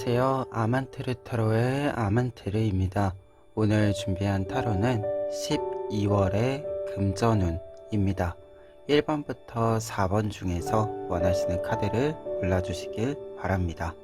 안녕하세요. 아만테르 타로의 아만테르입니다. 오늘 준비한 타로는 12월의 금전운입니다. 1번부터 4번 중에서 원하시는 카드를 골라주시길 바랍니다.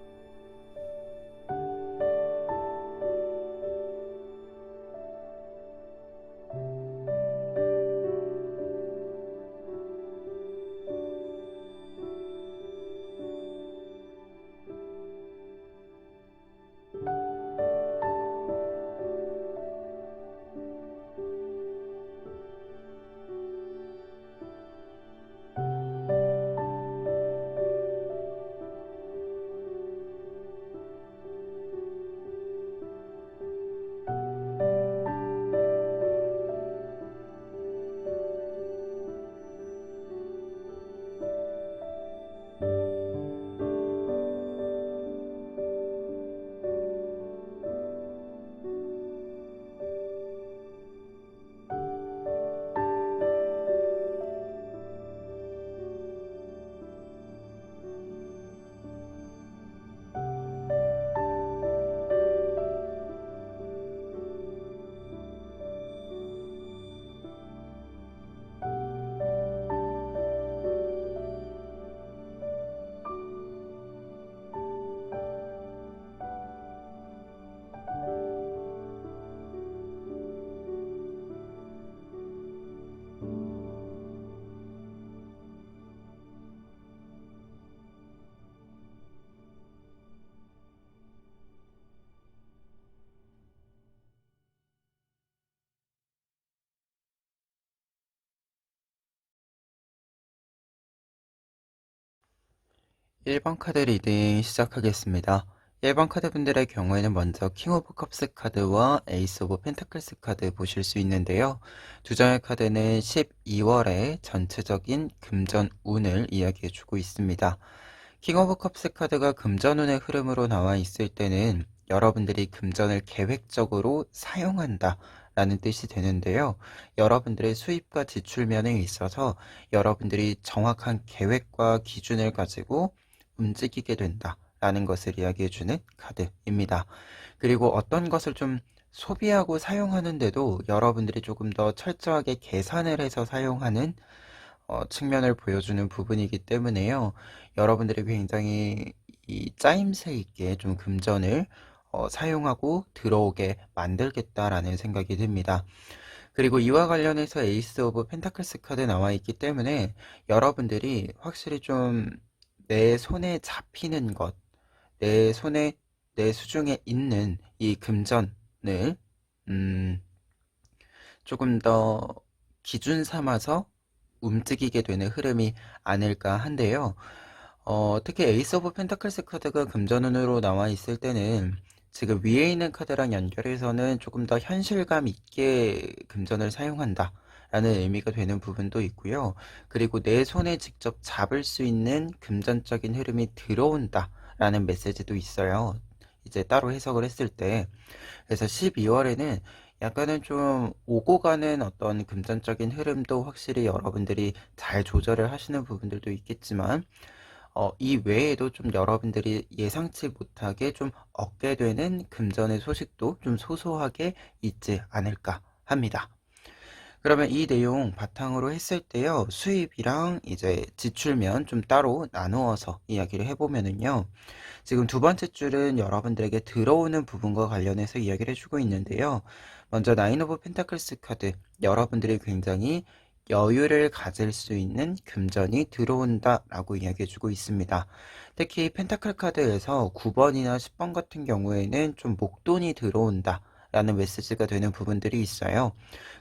1번 카드 리딩 시작하겠습니다. 1번 카드 분들의 경우에는 먼저 킹 오브 컵스 카드와 에이스 오브 펜타클스 카드 보실 수 있는데요. 두 장의 카드는 12월의 전체적인 금전 운을 이야기해 주고 있습니다. 킹 오브 컵스 카드가 금전운의 흐름으로 나와 있을 때는 여러분들이 금전을 계획적으로 사용한다 라는 뜻이 되는데요. 여러분들의 수입과 지출 면에 있어서 여러분들이 정확한 계획과 기준을 가지고 움직이게 된다 라는 것을 이야기해주는 카드입니다. 그리고 어떤 것을 좀 소비하고 사용하는데도 여러분들이 조금 더 철저하게 계산을 해서 사용하는 측면을 보여주는 부분이기 때문에요. 여러분들이 굉장히 이 짜임새 있게 좀 금전을 사용하고 들어오게 만들겠다라는 생각이 듭니다. 그리고 이와 관련해서 에이스 오브 펜타클스 카드 나와 있기 때문에 여러분들이 확실히 좀 내 손에 잡히는 것, 내 손에 내 수중에 있는 이 금전을 조금 더 기준 삼아서 움직이게 되는 흐름이 아닐까 한데요. 특히 에이스 오브 펜타클스 카드가 금전운으로 나와 있을 때는 지금 위에 있는 카드랑 연결해서는 조금 더 현실감 있게 금전을 사용한다 라는 의미가 되는 부분도 있고요. 그리고 내 손에 직접 잡을 수 있는 금전적인 흐름이 들어온다 라는 메시지도 있어요. 이제 따로 해석을 했을 때. 그래서 12월에는 약간은 좀 오고 가는 어떤 금전적인 흐름도 확실히 여러분들이 잘 조절을 하시는 부분들도 있겠지만 이 외에도 좀 여러분들이 예상치 못하게 좀 얻게 되는 금전의 소식도 좀 소소하게 있지 않을까 합니다. 그러면 이 내용 바탕으로 했을 때요, 수입이랑 이제 지출면 좀 따로 나누어서 이야기를 해보면은요, 지금 두 번째 줄은 여러분들에게 들어오는 부분과 관련해서 이야기를 해주고 있는데요. 먼저 나인 오브 펜타클스 카드, 여러분들이 굉장히 여유를 가질 수 있는 금전이 들어온다라고 이야기해주고 있습니다. 특히 펜타클 카드에서 9번이나 10번 같은 경우에는 좀 목돈이 들어온다 라는 메시지가 되는 부분들이 있어요.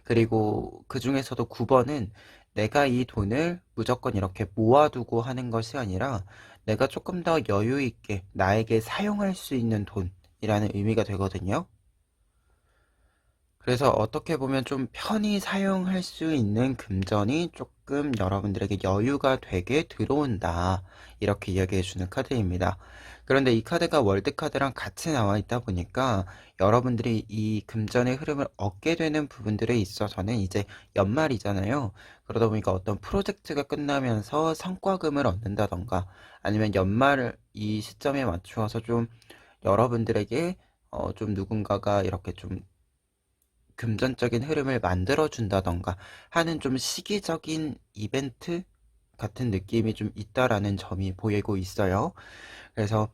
그리고 그 중에서도 9번은 내가 이 돈을 무조건 이렇게 모아두고 하는 것이 아니라 내가 조금 더 여유 있게 나에게 사용할 수 있는 돈이라는 의미가 되거든요. 그래서 어떻게 보면 좀 편히 사용할 수 있는 금전이 조금 여러분들에게 여유가 되게 들어온다. 이렇게 이야기해 주는 카드입니다. 그런데 이 카드가 월드카드랑 같이 나와 있다 보니까 여러분들이 이 금전의 흐름을 얻게 되는 부분들에 있어서는 이제 연말이잖아요. 그러다 보니까 어떤 프로젝트가 끝나면서 성과금을 얻는다던가 아니면 연말 이 시점에 맞추어서 좀 여러분들에게 좀 누군가가 이렇게 좀 금전적인 흐름을 만들어 준다던가 하는 좀 시기적인 이벤트 같은 느낌이 좀 있다라는 점이 보이고 있어요. 그래서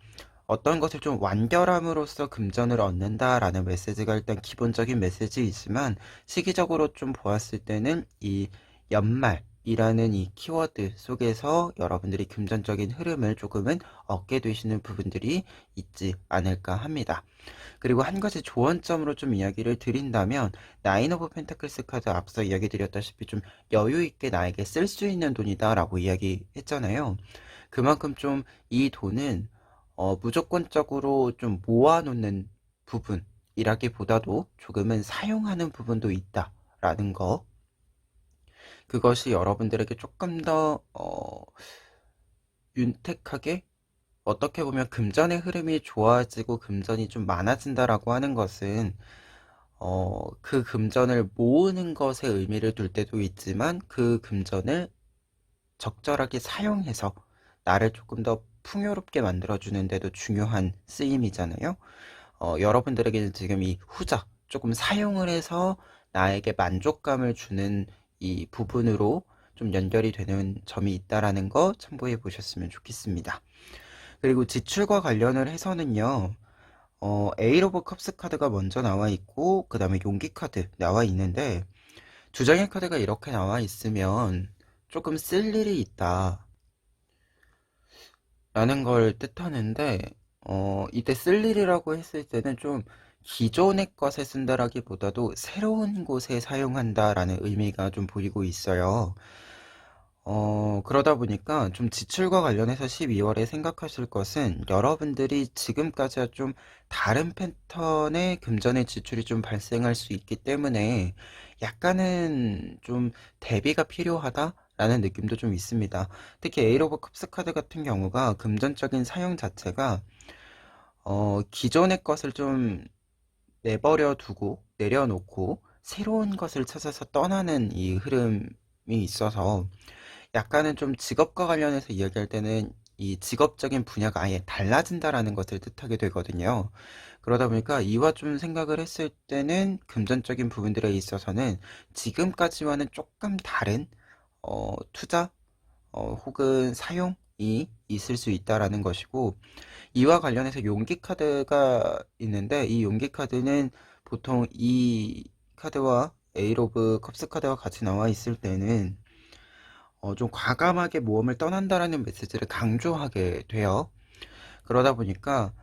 어떤 것을 좀 완결함으로써 금전을 얻는다라는 메시지가 일단 기본적인 메시지이지만, 시기적으로 좀 보았을 때는 이 연말이라는 이 키워드 속에서 여러분들이 금전적인 흐름을 조금은 얻게 되시는 부분들이 있지 않을까 합니다. 그리고 한 가지 조언점으로 좀 이야기를 드린다면, 나인 오브 펜타클스 카드 앞서 이야기 드렸다시피 좀 여유 있게 나에게 쓸 수 있는 돈이다 라고 이야기했잖아요. 그만큼 좀 이 돈은 무조건적으로 좀 모아놓는 부분이라기보다도 조금은 사용하는 부분도 있다라는 거, 그것이 여러분들에게 조금 더 윤택하게, 어떻게 보면 금전의 흐름이 좋아지고 금전이 좀 많아진다라고 하는 것은 그 금전을 모으는 것에 의미를 둘 때도 있지만, 그 금전을 적절하게 사용해서 나를 조금 더 풍요롭게 만들어주는 데도 중요한 쓰임이잖아요. 여러분들에게는 지금 이 후자, 조금 사용을 해서 나에게 만족감을 주는 이 부분으로 좀 연결이 되는 점이 있다라는 거 참고해 보셨으면 좋겠습니다. 그리고 지출과 관련을 해서는요, 에잇 오브 컵스 카드가 먼저 나와 있고, 그 다음에 용기 카드 나와 있는데, 두 장의 카드가 이렇게 나와 있으면 조금 쓸 일이 있다 라는 걸 뜻하는데, 이때 쓸 일이라고 했을 때는 좀 기존의 것에 쓴다라기보다도 새로운 곳에 사용한다라는 의미가 좀 보이고 있어요. 그러다 보니까 좀 지출과 관련해서 12월에 생각하실 것은, 여러분들이 지금까지와 좀 다른 패턴의 금전의 지출이 좀 발생할 수 있기 때문에 약간은 좀 대비가 필요하다라는 느낌도 좀 있습니다. 특히 에잇 오브 컵스 카드 같은 경우가 금전적인 사용 자체가 기존의 것을 좀 내버려 두고 내려놓고 새로운 것을 찾아서 떠나는 이 흐름이 있어서, 약간은 좀 직업과 관련해서 이야기할 때는 이 직업적인 분야가 아예 달라진다라는 것을 뜻하게 되거든요. 그러다 보니까 이와 좀 생각을 했을 때는 금전적인 부분들에 있어서는 지금까지와는 조금 다른 투자 혹은 사용이 있을 수 있다라는 것이고, 이와 관련해서 용기 카드가 있는데, 이 용기 카드는 보통 이 카드와 에잇 오브 컵스 카드와 같이 나와 있을 때는 좀 과감하게 모험을 떠난다라는 메시지를 강조하게 돼요. 그러다 보니까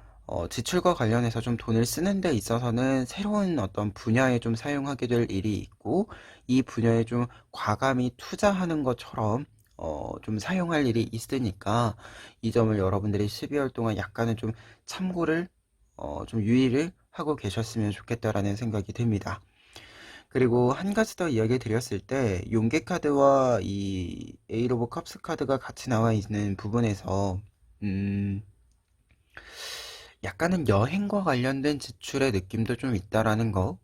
지출과 관련해서 좀 돈을 쓰는 데 있어서는 새로운 어떤 분야에 좀 사용하게 될 일이 있고, 이 분야에 좀 과감히 투자하는 것처럼 좀 사용할 일이 있으니까, 이 점을 여러분들이 12월 동안 약간은 좀 참고를 좀 유의를 하고 계셨으면 좋겠다라는 생각이 듭니다. 그리고 한 가지 더 이야기 드렸을 때, 용계 카드와 이 에잇 오브 컵스 카드가 같이 나와 있는 부분에서 약간은 여행과 관련된 지출의 느낌도 좀 있다라는 거,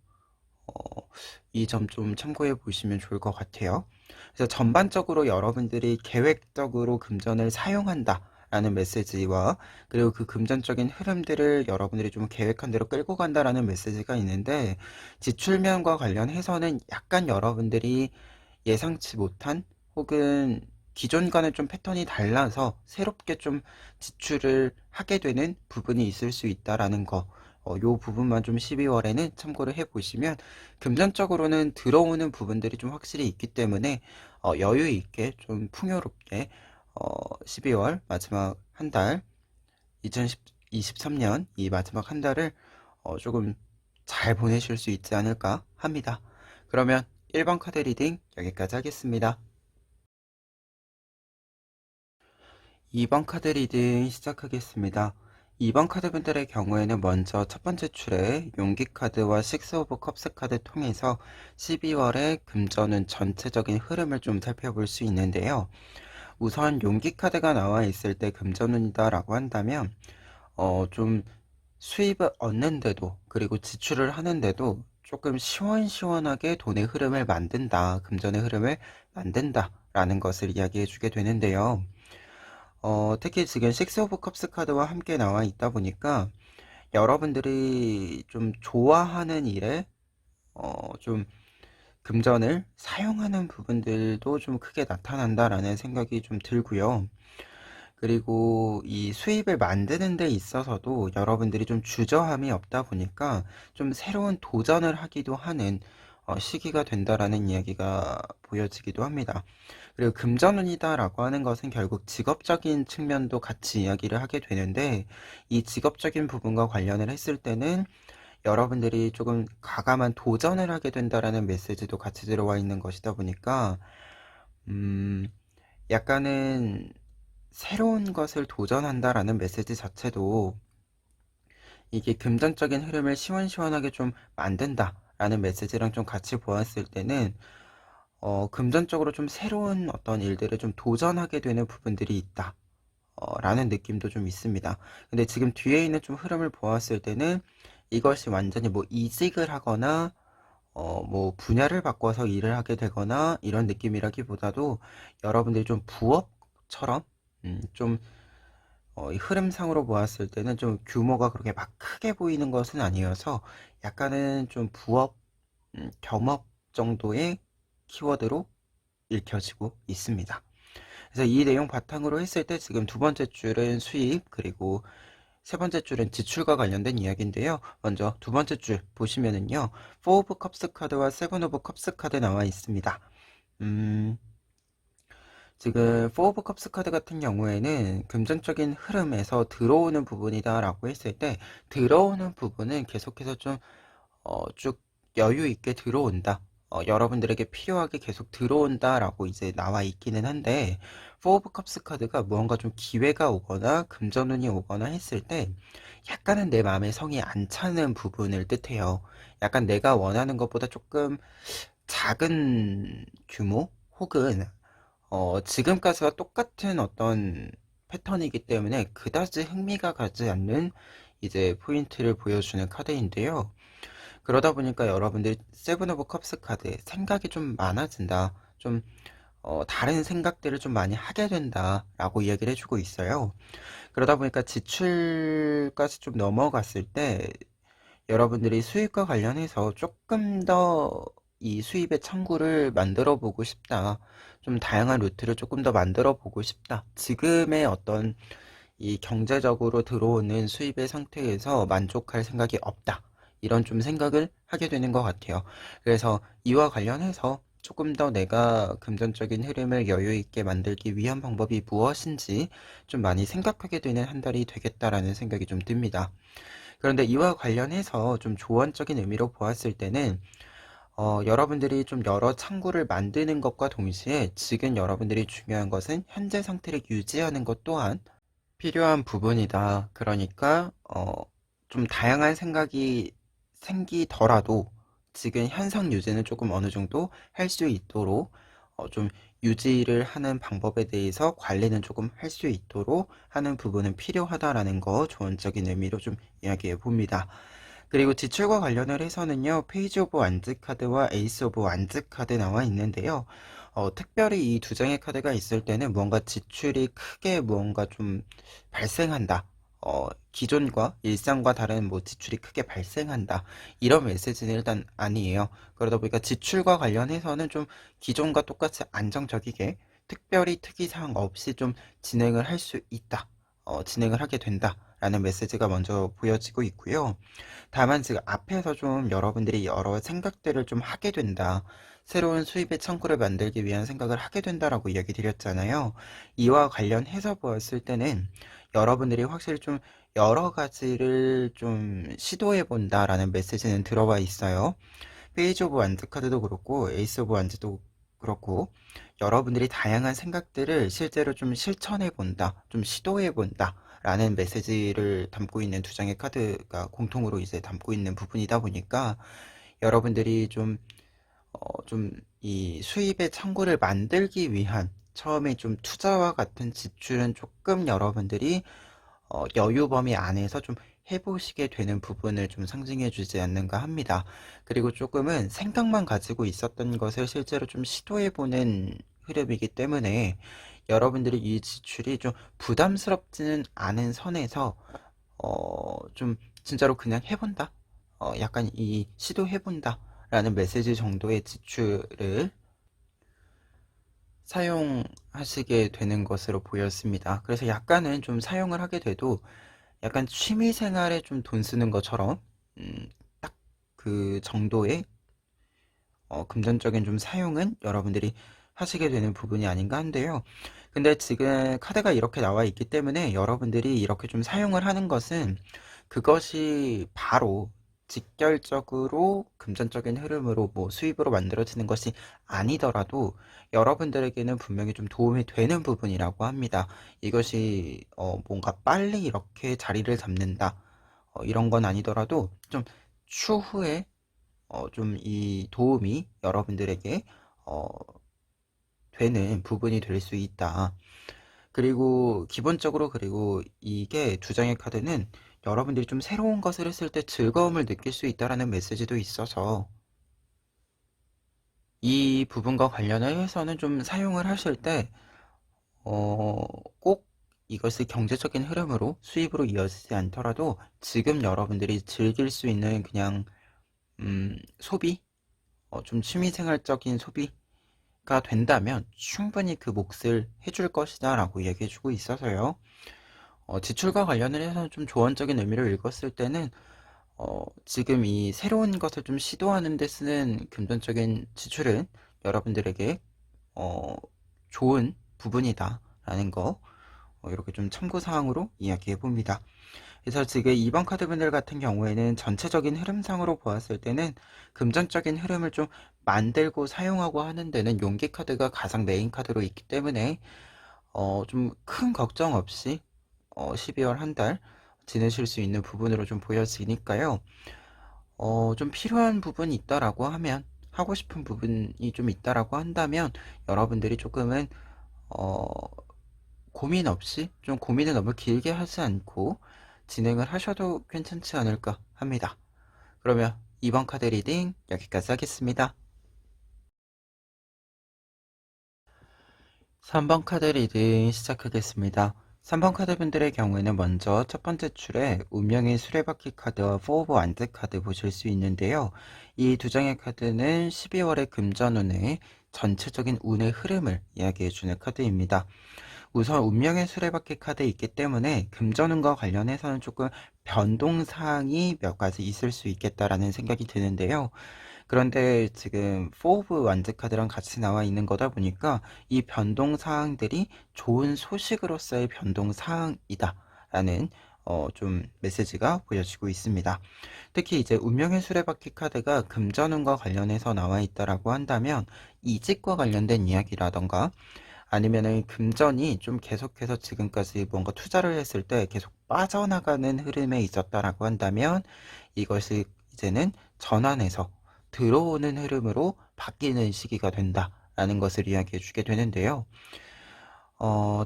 이 점 좀 참고해 보시면 좋을 것 같아요. 그래서 전반적으로 여러분들이 계획적으로 금전을 사용한다 라는 메시지와, 그리고 그 금전적인 흐름들을 여러분들이 좀 계획한 대로 끌고 간다라는 메시지가 있는데, 지출면과 관련해서는 약간 여러분들이 예상치 못한, 혹은 기존과는 좀 패턴이 달라서 새롭게 좀 지출을 하게 되는 부분이 있을 수 있다라는 거, 요 부분만 좀 12월에는 참고를 해보시면, 금전적으로는 들어오는 부분들이 좀 확실히 있기 때문에 여유 있게 좀 풍요롭게 12월 마지막 한 달, 2023년 이 마지막 한 달을 조금 잘 보내실 수 있지 않을까 합니다. 그러면 1번 카드 리딩 여기까지 하겠습니다. 2번 카드 리딩 시작하겠습니다. 2번 카드분들의 경우에는 먼저 첫 번째 출에 용기 카드와 식스 오브 컵스 카드 통해서 12월의 금전운 전체적인 흐름을 좀 살펴볼 수 있는데요. 우선 용기 카드가 나와 있을 때 금전운이다 라고 한다면, 좀 수입을 얻는데도, 그리고 지출을 하는데도 조금 시원시원하게 돈의 흐름을 만든다, 금전의 흐름을 만든다 라는 것을 이야기해 주게 되는데요. 특히 지금 식스 오브 컵스 카드와 함께 나와 있다 보니까 여러분들이 좀 좋아하는 일에 좀 금전을 사용하는 부분들도 좀 크게 나타난다라는 생각이 좀 들고요. 그리고 이 수입을 만드는 데 있어서도 여러분들이 좀 주저함이 없다 보니까 좀 새로운 도전을 하기도 하는 시기가 된다라는 이야기가 보여지기도 합니다. 그리고 금전운이다라고 하는 것은 결국 직업적인 측면도 같이 이야기를 하게 되는데, 이 직업적인 부분과 관련을 했을 때는 여러분들이 조금 과감한 도전을 하게 된다라는 메시지도 같이 들어와 있는 것이다 보니까 음, 약간은 새로운 것을 도전한다라는 메시지 자체도 이게 금전적인 흐름을 시원시원하게 좀 만든다라는 메시지랑 좀 같이 보았을 때는 금전적으로 좀 새로운 어떤 일들을 좀 도전하게 되는 부분들이 있다. 라는 느낌도 좀 있습니다. 근데 지금 뒤에 있는 좀 흐름을 보았을 때는 이것이 완전히 뭐 이직을 하거나 뭐 분야를 바꿔서 일을 하게 되거나 이런 느낌이라기보다도 여러분들이 좀 부업처럼 좀 이 흐름상으로 보았을 때는 좀 규모가 그렇게 막 크게 보이는 것은 아니어서 약간은 좀 부업, 겸업 정도의 키워드로 읽혀지고 있습니다. 그래서 이 내용 바탕으로 했을 때 지금 두 번째 줄은 수입, 그리고 세 번째 줄은 지출과 관련된 이야기인데요. 먼저 두 번째 줄 보시면은요, 4 오브 컵스 카드와 7 오브 컵스 카드 나와 있습니다. 지금 4 오브 컵스 카드 같은 경우에는 금전적인 흐름에서 들어오는 부분이다 라고 했을 때, 들어오는 부분은 계속해서 좀 쭉 여유 있게 들어온다. 여러분들에게 필요하게 계속 들어온다 라고 이제 나와 있기는 한데, 4 오브 컵스 카드가 무언가 좀 기회가 오거나 금전운이 오거나 했을 때 약간은 내 마음에 성이 안 차는 부분을 뜻해요. 약간 내가 원하는 것보다 조금 작은 규모 혹은 지금까지와 똑같은 어떤 패턴이기 때문에 그다지 흥미가 가지 않는 이제 포인트를 보여주는 카드인데요. 그러다 보니까 여러분들 세븐 오브 컵스 카드 생각이 좀 많아진다. 좀 다른 생각들을 좀 많이 하게 된다 라고 이야기를 해주고 있어요. 그러다 보니까 지출까지 좀 넘어갔을 때 여러분들이 수입과 관련해서 조금 더 이 수입의 창구를 만들어 보고 싶다. 좀 다양한 루트를 조금 더 만들어 보고 싶다. 지금의 어떤 이 경제적으로 들어오는 수입의 상태에서 만족할 생각이 없다. 이런 좀 생각을 하게 되는 것 같아요. 그래서 이와 관련해서 조금 더 내가 금전적인 흐름을 여유 있게 만들기 위한 방법이 무엇인지 좀 많이 생각하게 되는 한 달이 되겠다라는 생각이 좀 듭니다. 그런데 이와 관련해서 좀 조언적인 의미로 보았을 때는 여러분들이 좀 여러 창구를 만드는 것과 동시에 지금 여러분들이 중요한 것은 현재 상태를 유지하는 것 또한 필요한 부분이다. 그러니까 좀 다양한 생각이 생기더라도 지금 현상 유지는 조금 어느 정도 할 수 있도록 좀 유지를 하는 방법에 대해서 관리는 조금 할 수 있도록 하는 부분은 필요하다라는 거 조언적인 의미로 좀 이야기해 봅니다. 그리고 지출과 관련을 해서는요, 페이지 오브 완즈 카드와 에이스 오브 완즈 카드 나와 있는데요. 특별히 이 두 장의 카드가 있을 때는 무언가 지출이 크게 무언가 좀 발생한다. 기존과 일상과 다른 뭐 지출이 크게 발생한다. 이런 메시지는 일단 아니에요. 그러다 보니까 지출과 관련해서는 좀 기존과 똑같이 안정적이게 특별히 특이사항 없이 좀 진행을 할 수 있다. 진행을 하게 된다. 라는 메시지가 먼저 보여지고 있고요. 다만 지금 앞에서 좀 여러분들이 여러 생각들을 좀 하게 된다. 새로운 수입의 창구를 만들기 위한 생각을 하게 된다라고 이야기 드렸잖아요. 이와 관련해서 보았을 때는 여러분들이 확실히 좀 여러 가지를 좀 시도해 본다라는 메시지는 들어와 있어요. 페이지 오브 완즈 카드도 그렇고 에이스 오브 완즈도 그렇고 여러분들이 다양한 생각들을 실제로 좀 실천해 본다, 좀 시도해 본다 라는 메시지를 담고 있는 두 장의 카드가 공통으로 이제 담고 있는 부분이다 보니까 여러분들이 좀 이 수입의 창구를 만들기 위한 처음에 좀 투자와 같은 지출은 조금 여러분들이 여유 범위 안에서 좀 해보시게 되는 부분을 좀 상징해 주지 않는가 합니다. 그리고 조금은 생각만 가지고 있었던 것을 실제로 좀 시도해보는 흐름이기 때문에 여러분들이 이 지출이 좀 부담스럽지는 않은 선에서 좀 진짜로 그냥 해본다. 약간 이 시도해본다. 라는 메시지 정도의 지출을 사용하시게 되는 것으로 보였습니다. 그래서 약간은 좀 사용을 하게 돼도 약간 취미 생활에 좀 돈 쓰는 것처럼 딱 그 정도의 금전적인 좀 사용은 여러분들이 하시게 되는 부분이 아닌가 한데요. 근데 지금 카드가 이렇게 나와 있기 때문에 여러분들이 이렇게 좀 사용을 하는 것은 그것이 바로 직결적으로 금전적인 흐름으로 뭐 수입으로 만들어지는 것이 아니더라도 여러분들에게는 분명히 좀 도움이 되는 부분이라고 합니다. 이것이 뭔가 빨리 이렇게 자리를 잡는다 이런 건 아니더라도 좀 추후에 좀 이 도움이 여러분들에게 어, 되는 부분이 될 수 있다. 그리고 기본적으로 그리고 이게 두 장의 카드는 여러분들이 좀 새로운 것을 했을 때 즐거움을 느낄 수 있다라는 메시지도 있어서 이 부분과 관련해서는 좀 사용을 하실 때 꼭 이것이 경제적인 흐름으로 수입으로 이어지지 않더라도 지금 여러분들이 즐길 수 있는 그냥 소비, 좀 취미생활적인 소비가 된다면 충분히 그 몫을 해줄 것이다 라고 얘기해주고 있어서요. 지출과 관련을 해서 좀 조언적인 의미로 읽었을 때는 지금 이 새로운 것을 좀 시도하는 데 쓰는 금전적인 지출은 여러분들에게 어, 좋은 부분이다 라는 거 이렇게 좀 참고사항으로 이야기해 봅니다. 그래서 지금 2번 카드분들 같은 경우에는 전체적인 흐름상으로 보았을 때는 금전적인 흐름을 좀 만들고 사용하고 하는 데는 용기 카드가 가장 메인 카드로 있기 때문에 좀 큰 걱정 없이 12월 한 달 지내실 수 있는 부분으로 좀 보여지니까요. 좀 필요한 부분이 있다라고 하면 하고 싶은 부분이 좀 있다라고 한다면 여러분들이 조금은 어, 고민 없이 좀 고민을 너무 길게 하지 않고 진행을 하셔도 괜찮지 않을까 합니다. 그러면 이번 카드 리딩 여기까지 하겠습니다. 3번 카드 리딩 시작하겠습니다. 3번 카드 분들의 경우에는 먼저 첫 번째 줄에 운명의 수레바퀴 카드와 4 오브 완드 카드 보실 수 있는데요. 이 두 장의 카드는 12월의 금전운의 전체적인 운의 흐름을 이야기해주는 카드입니다. 우선 운명의 수레바퀴 카드 있기 때문에 금전운과 관련해서는 조금 변동사항이 몇 가지 있을 수 있겠다라는 생각이 드는데요. 그런데 지금 4 오브 완즈 카드랑 같이 나와 있는 거다 보니까 이 변동사항들이 좋은 소식으로서의 변동사항이다 라는 좀 메시지가 보여지고 있습니다. 특히 이제 운명의 수레바퀴 카드가 금전운과 관련해서 나와 있다라고 한다면 이직과 관련된 이야기라던가 아니면은 금전이 좀 계속해서 지금까지 뭔가 투자를 했을 때 계속 빠져나가는 흐름에 있었다라고 한다면 이것이 이제는 전환해서 들어오는 흐름으로 바뀌는 시기가 된다라는 것을 이야기해 주게 되는데요.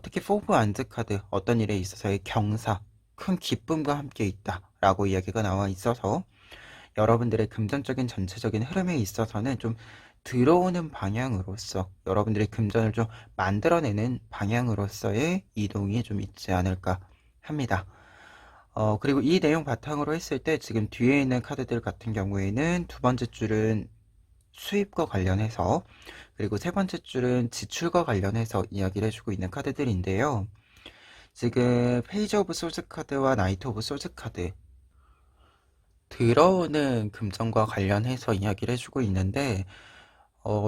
특히 포브 안드 카드 어떤 일에 있어서의 경사, 큰 기쁨과 함께 있다라고 이야기가 나와 있어서 여러분들의 금전적인 전체적인 흐름에 있어서는 좀 들어오는 방향으로서 여러분들의 금전을 좀 만들어내는 방향으로서의 이동이 좀 있지 않을까 합니다. 그리고 이 내용 바탕으로 했을 때 지금 뒤에 있는 카드들 같은 경우에는 두 번째 줄은 수입과 관련해서 그리고 세 번째 줄은 지출과 관련해서 이야기를 해주고 있는 카드들인데요. 지금 페이지 오브 소즈 카드와 나이트 오브 소즈 카드 들어오는 금전과 관련해서 이야기를 해주고 있는데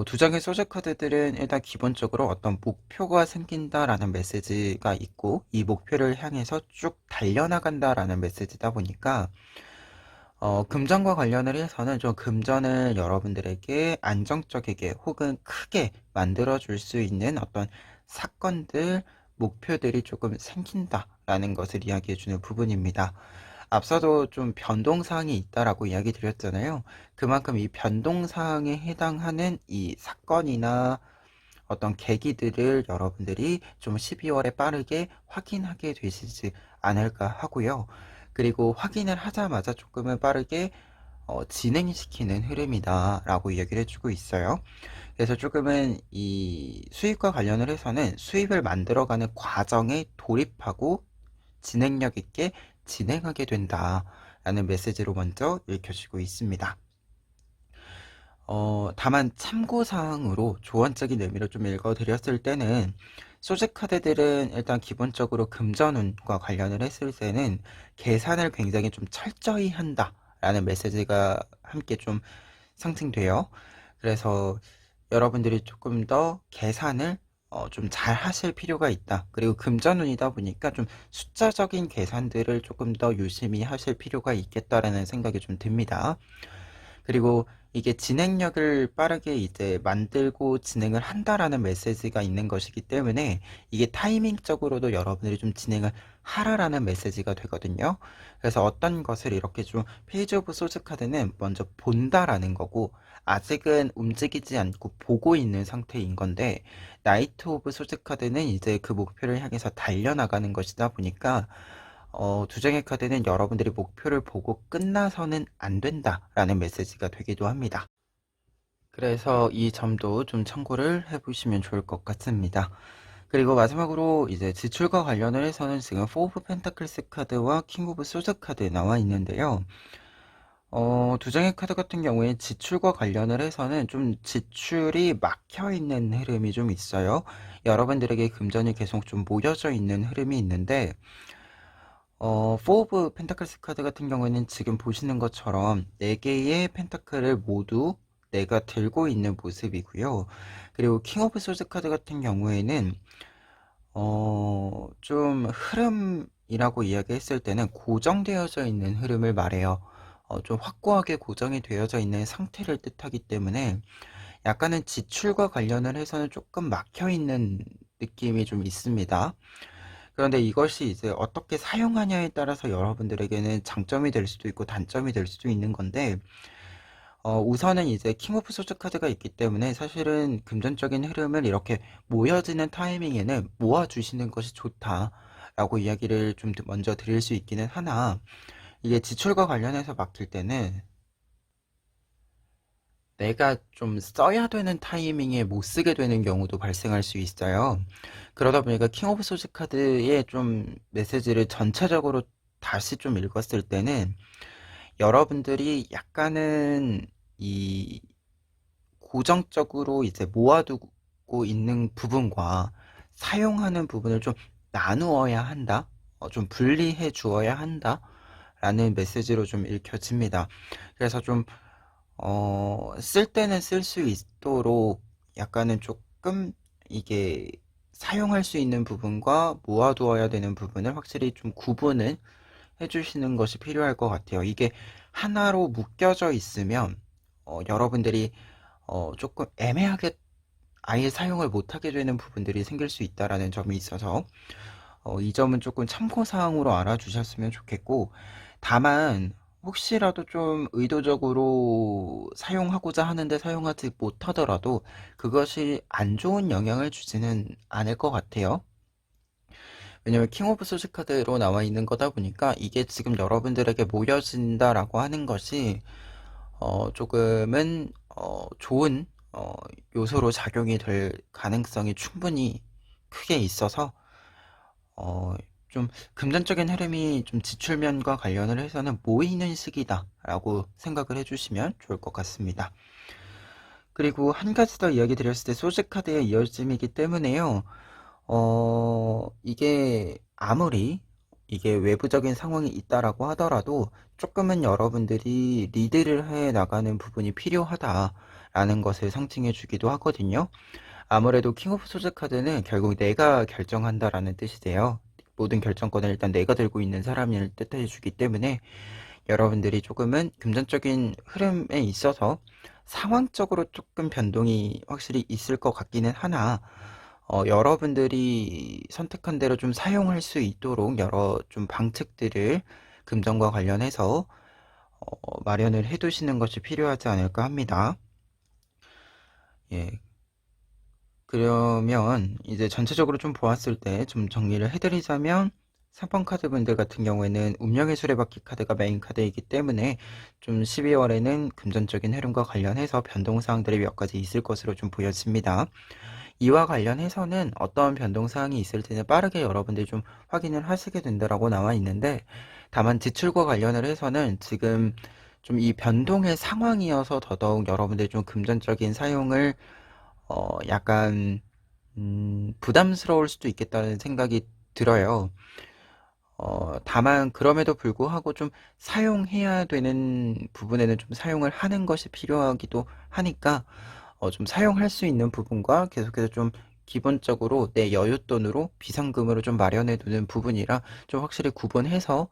두 장의 소재 카드들은 일단 기본적으로 어떤 목표가 생긴다라는 메시지가 있고 이 목표를 향해서 쭉 달려나간다라는 메시지다 보니까 금전과 관련을 해서는 좀 금전을 여러분들에게 안정적이게 혹은 크게 만들어 줄 수 있는 어떤 사건들, 목표들이 조금 생긴다라는 것을 이야기해 주는 부분입니다. 앞서도 좀 변동사항이 있다라고 이야기 드렸잖아요. 그만큼 이 변동사항에 해당하는 이 사건이나 어떤 계기들을 여러분들이 좀 12월에 빠르게 확인하게 되시지 않을까 하고요. 그리고 확인을 하자마자 조금은 빠르게 진행시키는 흐름이다 라고 이야기를 해주고 있어요. 그래서 조금은 이 수입과 관련을 해서는 수입을 만들어가는 과정에 돌입하고 진행력 있게 진행하게 된다 라는 메시지로 먼저 읽혀지고 있습니다. 다만 참고사항으로 조언적인 의미로 좀 읽어드렸을 때는 소지 카드들은 일단 기본적으로 금전운과 관련을 했을 때는 계산을 굉장히 좀 철저히 한다 라는 메시지가 함께 좀 상징돼요. 그래서 여러분들이 조금 더 계산을 좀 잘 하실 필요가 있다. 그리고 금전운이다 보니까 좀 숫자적인 계산들을 조금 더 유심히 하실 필요가 있겠다라는 생각이 좀 듭니다. 그리고 이게 진행력을 빠르게 이제 만들고 진행을 한다라는 메시지가 있는 것이기 때문에 이게 타이밍적으로도 여러분들이 좀 진행을 하라라는 메시지가 되거든요. 그래서 어떤 것을 이렇게 좀 페이지 오브 소즈 카드는 먼저 본다라는 거고 아직은 움직이지 않고 보고 있는 상태인 건데 나이트 오브 소즈 카드는 이제 그 목표를 향해서 달려나가는 것이다 보니까 두 장의 카드는 여러분들이 목표를 보고 끝나서는 안 된다라는 메시지가 되기도 합니다. 그래서 이 점도 좀 참고를 해보시면 좋을 것 같습니다. 그리고 마지막으로 이제 지출과 관련을 해서는 지금 4 오브 펜타클스 카드와 킹 오브 소드 카드 나와 있는데요. 두 장의 카드 같은 경우에 지출과 관련을 해서는 좀 지출이 막혀 있는 흐름이 좀 있어요. 여러분들에게 금전이 계속 좀 모여져 있는 흐름이 있는데 4 오브 펜타클스 카드 같은 경우에는 지금 보시는 것처럼 4개의 펜타클을 모두 내가 들고 있는 모습이고요. 그리고 킹 오브 소드 카드 같은 경우에는 좀 흐름이라고 이야기했을 때는 고정되어져 있는 흐름을 말해요. 좀 확고하게 고정이 되어져 있는 상태를 뜻하기 때문에 약간은 지출과 관련을 해서는 조금 막혀 있는 느낌이 좀 있습니다. 그런데 이것이 이제 어떻게 사용하냐에 따라서 여러분들에게는 장점이 될 수도 있고 단점이 될 수도 있는 건데 우선은 이제 킹 오브 소드 카드가 있기 때문에 사실은 금전적인 흐름을 이렇게 모여지는 타이밍에는 모아주시는 것이 좋다라고 이야기를 좀 먼저 드릴 수 있기는 하나 이게 지출과 관련해서 막힐 때는 내가 좀 써야 되는 타이밍에 못 쓰게 되는 경우도 발생할 수 있어요. 그러다 보니까 킹 오브 소드 카드의 좀 메시지를 전체적으로 다시 좀 읽었을 때는 여러분들이 약간은 이 고정적으로 이제 모아두고 있는 부분과 사용하는 부분을 좀 나누어야 한다. 좀 분리해 주어야 한다. 라는 메시지로 좀 읽혀집니다. 그래서 좀 쓸 때는 쓸 수 있도록 약간은 조금 이게 사용할 수 있는 부분과 모아두어야 되는 부분을 확실히 좀 구분을 해주시는 것이 필요할 것 같아요. 이게 하나로 묶여져 있으면 여러분들이 조금 애매하게 아예 사용을 못하게 되는 부분들이 생길 수 있다라는 점이 있어서 이 점은 조금 참고사항으로 알아주셨으면 좋겠고 다만 혹시라도 좀 의도적으로 사용하고자 하는데 사용하지 못하더라도 그것이 안 좋은 영향을 주지는 않을 것 같아요. 왜냐면 킹 오브 소드 카드로 나와 있는 거다 보니까 이게 지금 여러분들에게 모여진다라고 하는 것이 조금은 좋은 요소로 작용이 될 가능성이 충분히 크게 있어서 좀 금전적인 흐름이 좀 지출면과 관련을 해서는 모이는 시기다라고 생각을 해주시면 좋을 것 같습니다. 그리고 한 가지 더 이야기 드렸을 때 소지 카드의 이어짐이기 때문에요. 이게 아무리 이게 외부적인 상황이 있다라고 하더라도 조금은 여러분들이 리드를 해 나가는 부분이 필요하다라는 것을 상징해 주기도 하거든요. 아무래도 킹 오브 소즈 카드는 결국 내가 결정한다라는 뜻이 돼요. 모든 결정권을 일단 내가 들고 있는 사람을 뜻해 주기 때문에 여러분들이 조금은 금전적인 흐름에 있어서 상황적으로 조금 변동이 확실히 있을 것 같기는 하나 여러분들이 선택한 대로 좀 사용할 수 있도록 여러 좀 방책들을 금전과 관련해서 마련을 해 두시는 것이 필요하지 않을까 합니다. 예. 그러면 이제 전체적으로 좀 보았을 때 좀 정리를 해드리자면 3번 카드 분들 같은 경우에는 운명의 수레바퀴 카드가 메인 카드이기 때문에 좀 12월에는 금전적인 흐름과 관련해서 변동사항들이 몇 가지 있을 것으로 좀 보여집니다. 이와 관련해서는 어떤 변동사항이 있을지는 빠르게 여러분들이 좀 확인을 하시게 된다라고 나와 있는데 다만 지출과 관련을 해서는 지금 좀 이 변동의 상황이어서 더더욱 여러분들이 좀 금전적인 사용을 약간 부담스러울 수도 있겠다는 생각이 들어요. 다만 그럼에도 불구하고 좀 사용해야 되는 부분에는 좀 사용을 하는 것이 필요하기도 하니까 좀 사용할 수 있는 부분과 계속해서 좀 기본적으로 내 여윳돈으로 비상금으로 좀 마련해 두는 부분이라 좀 확실히 구분해서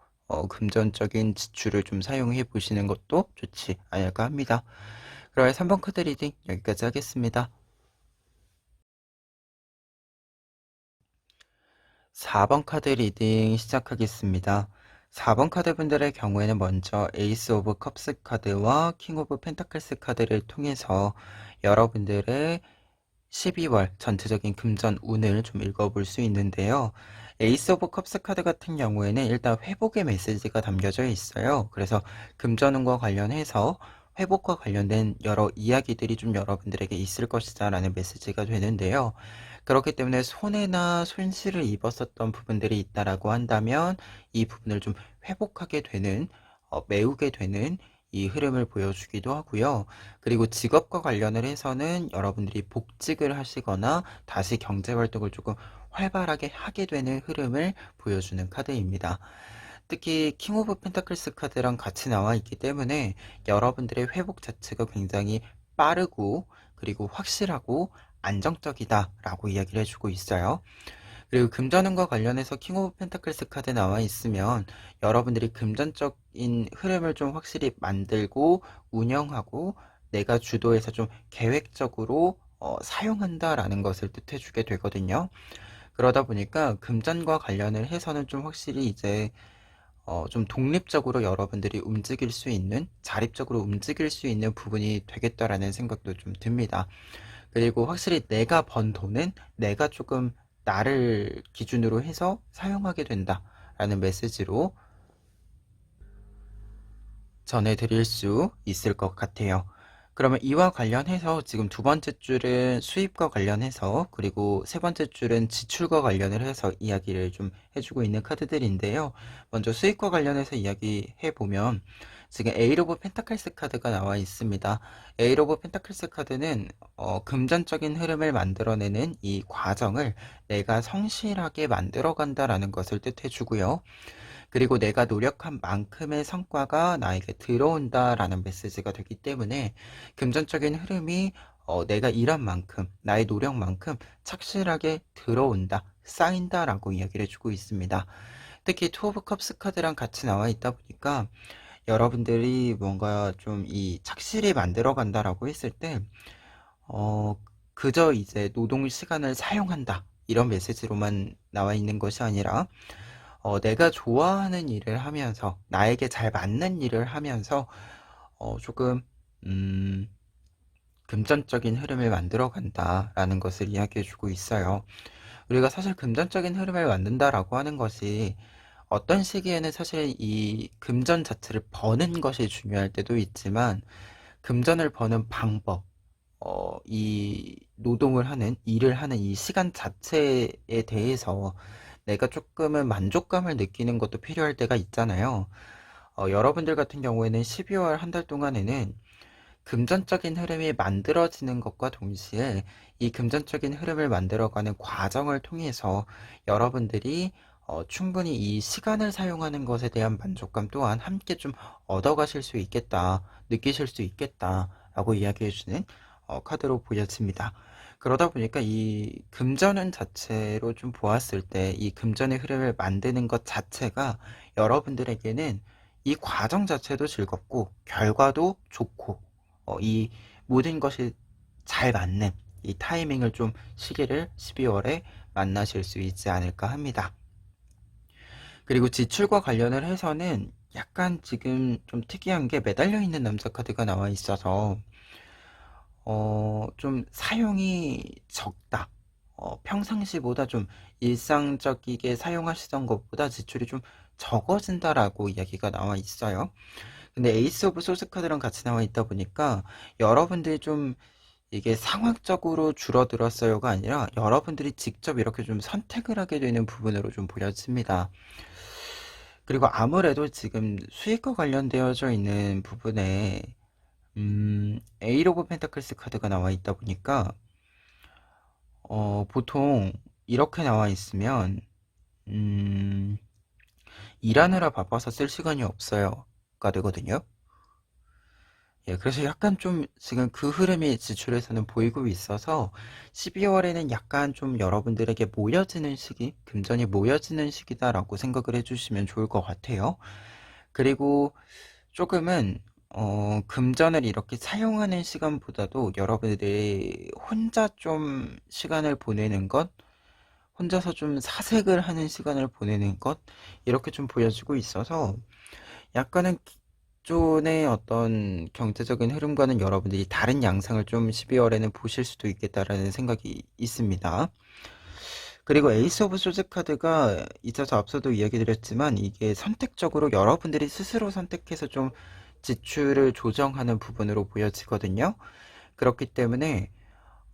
금전적인 지출을 좀 사용해 보시는 것도 좋지 않을까 합니다. 그럼 3번 카드 리딩 여기까지 하겠습니다. 4번 카드 리딩 시작하겠습니다. 4번 카드 분들의 경우에는 먼저 에이스 오브 컵스 카드와 킹 오브 펜타클스 카드를 통해서 여러분들의 12월 전체적인 금전 운을 좀 읽어볼 수 있는데요. 에이스 오브 컵스 카드 같은 경우에는 일단 회복의 메시지가 담겨져 있어요. 그래서 금전운과 관련해서 회복과 관련된 여러 이야기들이 좀 여러분들에게 있을 것이다 라는 메시지가 되는데요. 그렇기 때문에 손해나 손실을 입었었던 부분들이 있다라고 한다면 이 부분을 좀 회복하게 되는, 메우게 되는 이 흐름을 보여주기도 하고요. 그리고 직업과 관련을 해서는 여러분들이 복직을 하시거나 다시 경제활동을 조금 활발하게 하게 되는 흐름을 보여주는 카드입니다. 특히 킹 오브 펜타클스 카드랑 같이 나와 있기 때문에 여러분들의 회복 자체가 굉장히 빠르고 그리고 확실하고 안정적이다 라고 이야기를 해주고 있어요. 그리고 금전운과 관련해서 킹 오브 펜타클스 카드 나와 있으면 여러분들이 금전적인 흐름을 좀 확실히 만들고 운영하고 내가 주도해서 좀 계획적으로 사용한다라는 것을 뜻해주게 되거든요. 그러다 보니까 금전과 관련을 해서는 좀 확실히 이제 좀 독립적으로 여러분들이 움직일 수 있는, 자립적으로 움직일 수 있는 부분이 되겠다라는 생각도 좀 듭니다. 그리고 확실히 내가 번 돈은 내가 조금 나를 기준으로 해서 사용하게 된다라는 메시지로 전해드릴 수 있을 것 같아요. 그러면 이와 관련해서 지금 두 번째 줄은 수입과 관련해서 그리고 세 번째 줄은 지출과 관련을 해서 이야기를 좀 해주고 있는 카드들인데요. 먼저 수입과 관련해서 이야기해 보면 지금 에이트 오브 펜타클스 카드가 나와 있습니다. 에이트 오브 펜타클스 카드는 금전적인 흐름을 만들어내는 이 과정을 내가 성실하게 만들어 간다라는 것을 뜻해 주고요. 그리고 내가 노력한 만큼의 성과가 나에게 들어온다라는 메시지가 되기 때문에 금전적인 흐름이 내가 일한 만큼, 나의 노력만큼 착실하게 들어온다, 쌓인다라고 이야기를 해주고 있습니다. 특히 투 오브 컵스 카드랑 같이 나와 있다 보니까 여러분들이 뭔가 좀 이 착실히 만들어 간다라고 했을 때, 어, 그저 이제 노동 시간을 사용한다. 이런 메시지로만 나와 있는 것이 아니라 내가 좋아하는 일을 하면서 나에게 잘 맞는 일을 하면서 조금 음, 금전적인 흐름을 만들어 간다라는 것을 이야기해 주고 있어요. 우리가 사실 금전적인 흐름을 만든다라고 하는 것이 어떤 시기에는 사실 이 금전 자체를 버는 것이 중요할 때도 있지만 금전을 버는 방법, 이 노동을 하는, 일을 하는 이 시간 자체에 대해서 내가 조금은 만족감을 느끼는 것도 필요할 때가 있잖아요. 여러분들 같은 경우에는 12월 한 달 동안에는 금전적인 흐름이 만들어지는 것과 동시에 이 금전적인 흐름을 만들어가는 과정을 통해서 여러분들이 충분히 이 시간을 사용하는 것에 대한 만족감 또한 함께 좀 얻어가실 수 있겠다, 느끼실 수 있겠다라고 이야기해주는 카드로 보여집니다. 그러다 보니까 이 금전운 자체로 좀 보았을 때 이 금전의 흐름을 만드는 것 자체가 여러분들에게는 이 과정 자체도 즐겁고 결과도 좋고 이 모든 것이 잘 맞는 이 타이밍을 좀 시기를 12월에 만나실 수 있지 않을까 합니다. 그리고 지출과 관련을 해서는 약간 지금 좀 특이한 게 매달려 있는 남자 카드가 나와 있어서 좀 사용이 적다. 평상시보다 좀 일상적이게 사용하시던 것보다 지출이 좀 적어진다라고 이야기가 나와 있어요. 근데 에이스 오브 소스 카드랑 같이 나와 있다 보니까 여러분들이 좀 이게 상황적으로 줄어들었어요가 아니라 여러분들이 직접 이렇게 좀 선택을 하게 되는 부분으로 좀 보여집니다. 그리고 아무래도 지금 수익과 관련되어져 있는 부분에 에이 오브 펜타클스 카드가 나와 있다 보니까 보통 이렇게 나와 있으면 음, 일하느라 바빠서 쓸 시간이 없어요가 되거든요. 예, 그래서 약간 좀 지금 그 흐름이 지출에서는 보이고 있어서 12월에는 약간 좀 여러분들에게 모여지는 시기, 금전이 모여지는 시기다라고 생각을 해주시면 좋을 것 같아요. 그리고 조금은 금전을 이렇게 사용하는 시간보다도 여러분들이 혼자 좀 시간을 보내는 것, 혼자서 좀 사색을 하는 시간을 보내는 것, 이렇게 좀 보여지고 있어서 약간은 기존의 어떤 경제적인 흐름과는 여러분들이 다른 양상을 좀 12월에는 보실 수도 있겠다라는 생각이 있습니다. 그리고 에이스 오브 소즈 카드가 있어서 앞서도 이야기 드렸지만 이게 선택적으로 여러분들이 스스로 선택해서 좀 지출을 조정하는 부분으로 보여지거든요. 그렇기 때문에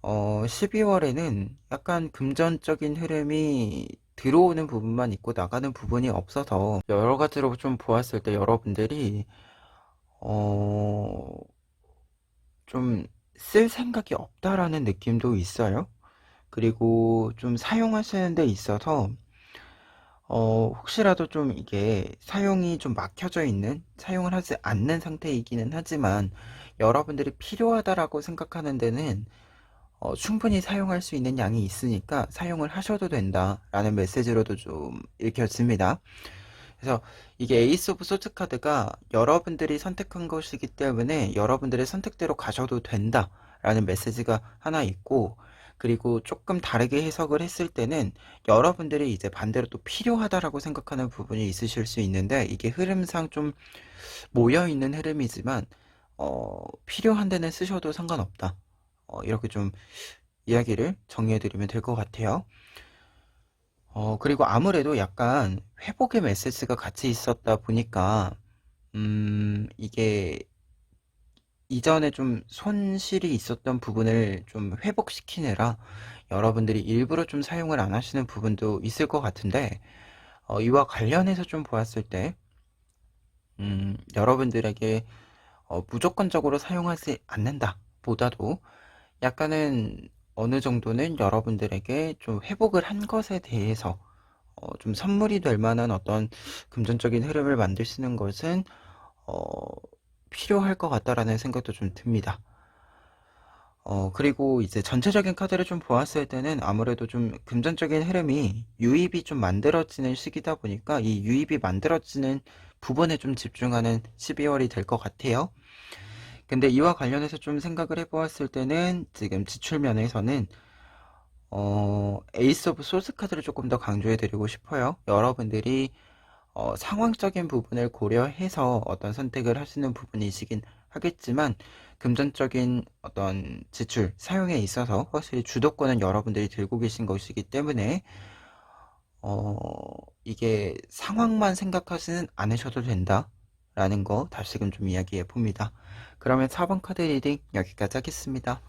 12월에는 약간 금전적인 흐름이 들어오는 부분만 있고 나가는 부분이 없어서 여러 가지로 좀 보았을 때 여러분들이 좀 쓸 생각이 없다라는 느낌도 있어요. 그리고 좀 사용하시는 데 있어서 혹시라도 좀 이게 사용이 좀 막혀져 있는, 사용을 하지 않는 상태이기는 하지만 여러분들이 필요하다라고 생각하는 데는 충분히 사용할 수 있는 양이 있으니까 사용을 하셔도 된다라는 메시지로도 좀 읽혀집니다. 그래서 이게 에이스 오브 소드 카드가 여러분들이 선택한 것이기 때문에 여러분들의 선택대로 가셔도 된다라는 메시지가 하나 있고, 그리고 조금 다르게 해석을 했을 때는 여러분들이 이제 반대로 또 필요하다라고 생각하는 부분이 있으실 수 있는데, 이게 흐름상 좀 모여있는 흐름이지만 필요한 데는 쓰셔도 상관없다, 이렇게 좀 이야기를 정리해드리면 될 것 같아요. 그리고 아무래도 약간 회복의 메시지가 같이 있었다 보니까, 이게 이전에 좀 손실이 있었던 부분을 좀 회복시키느라 여러분들이 일부러 좀 사용을 안 하시는 부분도 있을 것 같은데, 이와 관련해서 좀 보았을 때, 여러분들에게 무조건적으로 사용하지 않는다 보다도 약간은 어느 정도는 여러분들에게 좀 회복을 한 것에 대해서 좀 선물이 될 만한 어떤 금전적인 흐름을 만드시는 것은 어, 필요할 것 같다라는 생각도 좀 듭니다. 그리고 이제 전체적인 카드를 좀 보았을 때는 아무래도 좀 금전적인 흐름이 유입이 좀 만들어지는 시기다 보니까 이 유입이 만들어지는 부분에 좀 집중하는 12월이 될 것 같아요. 근데 이와 관련해서 좀 생각을 해보았을 때는 지금 지출 면에서는 에이스 오브 소스 카드를 조금 더 강조해 드리고 싶어요. 여러분들이 상황적인 부분을 고려해서 어떤 선택을 하시는 부분이시긴 하겠지만 금전적인 어떤 지출, 사용에 있어서 확실히 주도권은 여러분들이 들고 계신 것이기 때문에 어, 이게 상황만 생각하지는 않으셔도 된다라는 거 다시금 좀 이야기해 봅니다. 그러면 4번 카드 리딩 여기까지 하겠습니다.